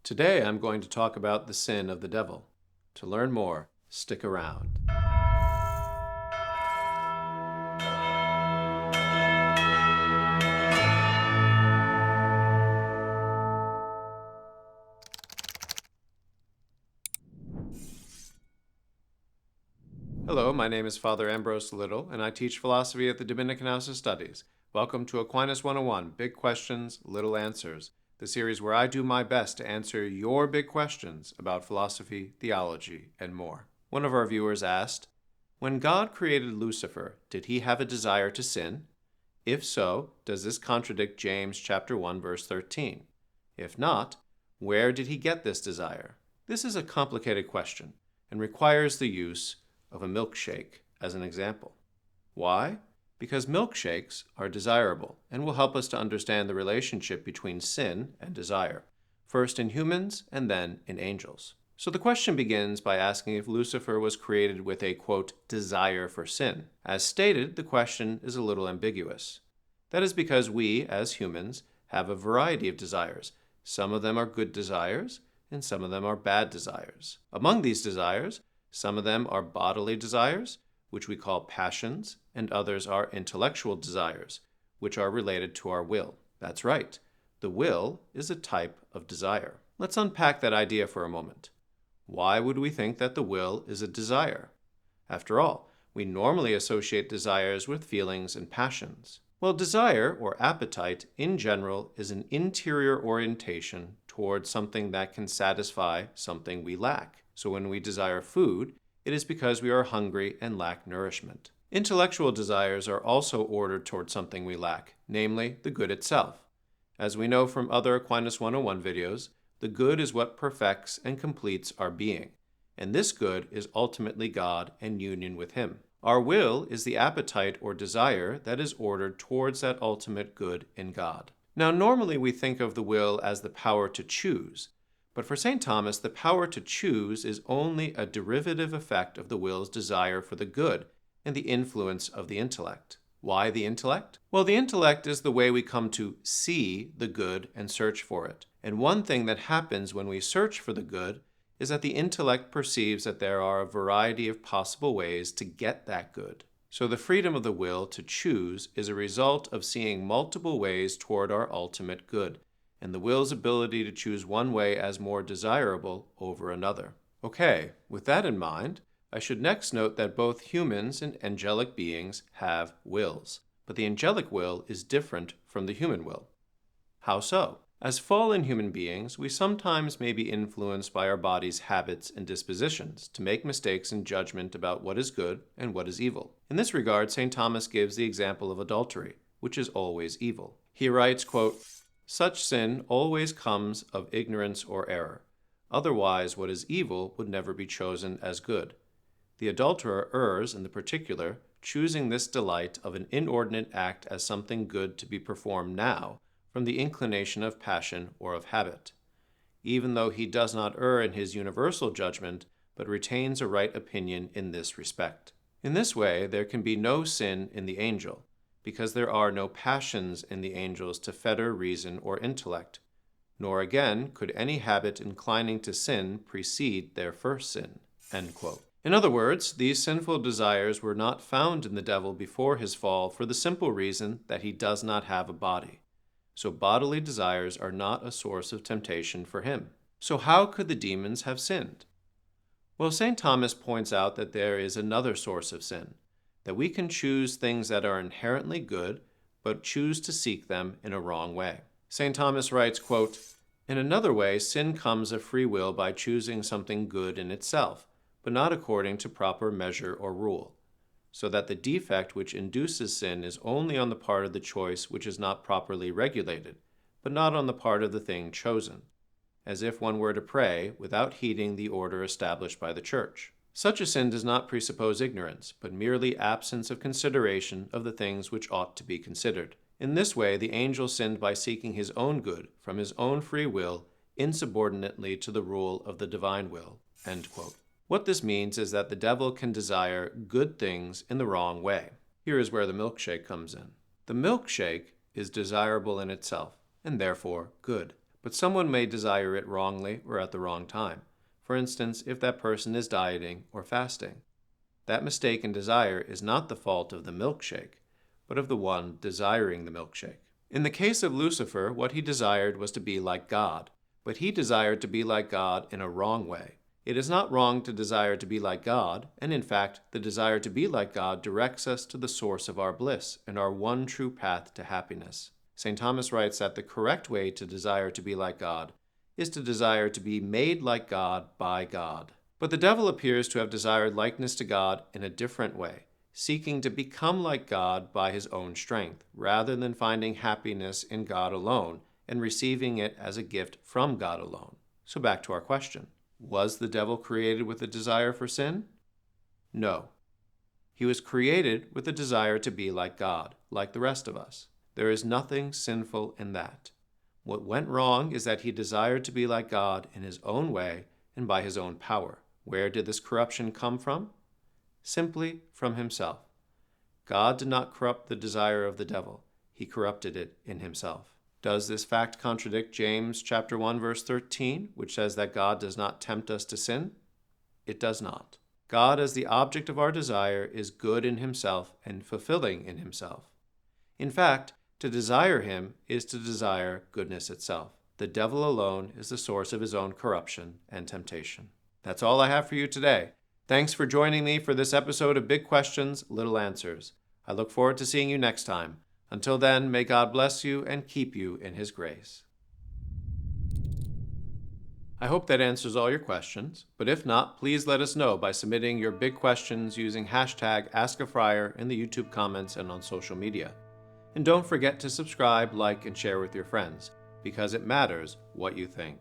Today I'm going to talk about the sin of the devil. To learn more, stick around. Hello, my name is Father Ambrose Little, and I teach philosophy at the Dominican House of Studies. Welcome to Aquinas 101, Big Questions, Little Answers, the series where I do my best to answer your big questions about philosophy, theology, and more. One of our viewers asked, when God created Lucifer, did he have a desire to sin? If so, does this contradict James chapter 1, verse 13? If not, where did he get this desire? This is a complicated question and requires the use of a milkshake as an example. Why? Because milkshakes are desirable and will help us to understand the relationship between sin and desire, first in humans and then in angels. So the question begins by asking if Lucifer was created with a, quote, desire for sin. As stated, the question is a little ambiguous. That is because we, as humans, have a variety of desires. Some of them are good desires, and some of them are bad desires. Among these desires, some of them are bodily desires, which we call passions, and others are intellectual desires, which are related to our will. That's right. The will is a type of desire. Let's unpack that idea for a moment. Why would we think that the will is a desire? After all, we normally associate desires with feelings and passions. Well, desire, or appetite, in general, is an interior orientation towards something that can satisfy something we lack. So when we desire food, it is because we are hungry and lack nourishment. Intellectual desires are also ordered toward something we lack, namely the good itself. As we know from other Aquinas 101 videos, the good is what perfects and completes our being, and this good is ultimately God and union with Him. Our will is the appetite or desire that is ordered towards that ultimate good in God. Now, normally we think of the will as the power to choose, but for St. Thomas, the power to choose is only a derivative effect of the will's desire for the good and the influence of the intellect. Why the intellect? Well, the intellect is the way we come to see the good and search for it. And one thing that happens when we search for the good is that the intellect perceives that there are a variety of possible ways to get that good. So the freedom of the will to choose is a result of seeing multiple ways toward our ultimate good, and the will's ability to choose one way as more desirable over another. Okay, with that in mind, I should next note that both humans and angelic beings have wills, but the angelic will is different from the human will. How so? As fallen human beings, we sometimes may be influenced by our body's habits and dispositions to make mistakes in judgment about what is good and what is evil. In this regard, St. Thomas gives the example of adultery, which is always evil. He writes, quote, such sin always comes of ignorance or error. Otherwise, what is evil would never be chosen as good. The adulterer errs in the particular, choosing this delight of an inordinate act as something good to be performed now, from the inclination of passion or of habit. Even though he does not err in his universal judgment, but retains a right opinion in this respect. In this way, there can be no sin in the angel, because there are no passions in the angels to fetter reason or intellect, nor again could any habit inclining to sin precede their first sin." End quote. In other words, these sinful desires were not found in the devil before his fall for the simple reason that he does not have a body. So bodily desires are not a source of temptation for him. So how could the demons have sinned? Well, St. Thomas points out that there is another source of sin, that we can choose things that are inherently good, but choose to seek them in a wrong way. St. Thomas writes, quote, in another way, sin comes of free will by choosing something good in itself, but not according to proper measure or rule, so that the defect which induces sin is only on the part of the choice which is not properly regulated, but not on the part of the thing chosen, as if one were to pray without heeding the order established by the Church. Such a sin does not presuppose ignorance, but merely absence of consideration of the things which ought to be considered. In this way, the angel sinned by seeking his own good from his own free will, insubordinately to the rule of the divine will. End quote. What this means is that the devil can desire good things in the wrong way. Here is where the milkshake comes in. The milkshake is desirable in itself, and therefore good. but someone may desire it wrongly or at the wrong time. For instance, if that person is dieting or fasting. That mistaken desire is not the fault of the milkshake, but of the one desiring the milkshake. In the case of Lucifer, what he desired was to be like God, but he desired to be like God in a wrong way. It is not wrong to desire to be like God, and in fact, the desire to be like God directs us to the source of our bliss and our one true path to happiness. St. Thomas writes that the correct way to desire to be like God is to desire to be made like God by God. But the devil appears to have desired likeness to God in a different way, seeking to become like God by his own strength, rather than finding happiness in God alone and receiving it as a gift from God alone. So back to our question. Was the devil created with a desire for sin? No. He was created with a desire to be like God, like the rest of us. There is nothing sinful in that. What went wrong is that he desired to be like God in his own way and by his own power. Where did this corruption come from? Simply from himself. God did not corrupt the desire of the devil. He corrupted it in himself. Does this fact contradict James chapter 1, verse 13, which says that God does not tempt us to sin? It does not. God, as the object of our desire, is good in himself and fulfilling in himself. In fact, to desire him is to desire goodness itself. The devil alone is the source of his own corruption and temptation. That's all I have for you today. Thanks for joining me for this episode of Big Questions, Little Answers. I look forward to seeing you next time. Until then, may God bless you and keep you in his grace. I hope that answers all your questions, but if not, please let us know by submitting your big questions using hashtag AskAFriar in the YouTube comments and on social media. And don't forget to subscribe, like, and share with your friends, because it matters what you think.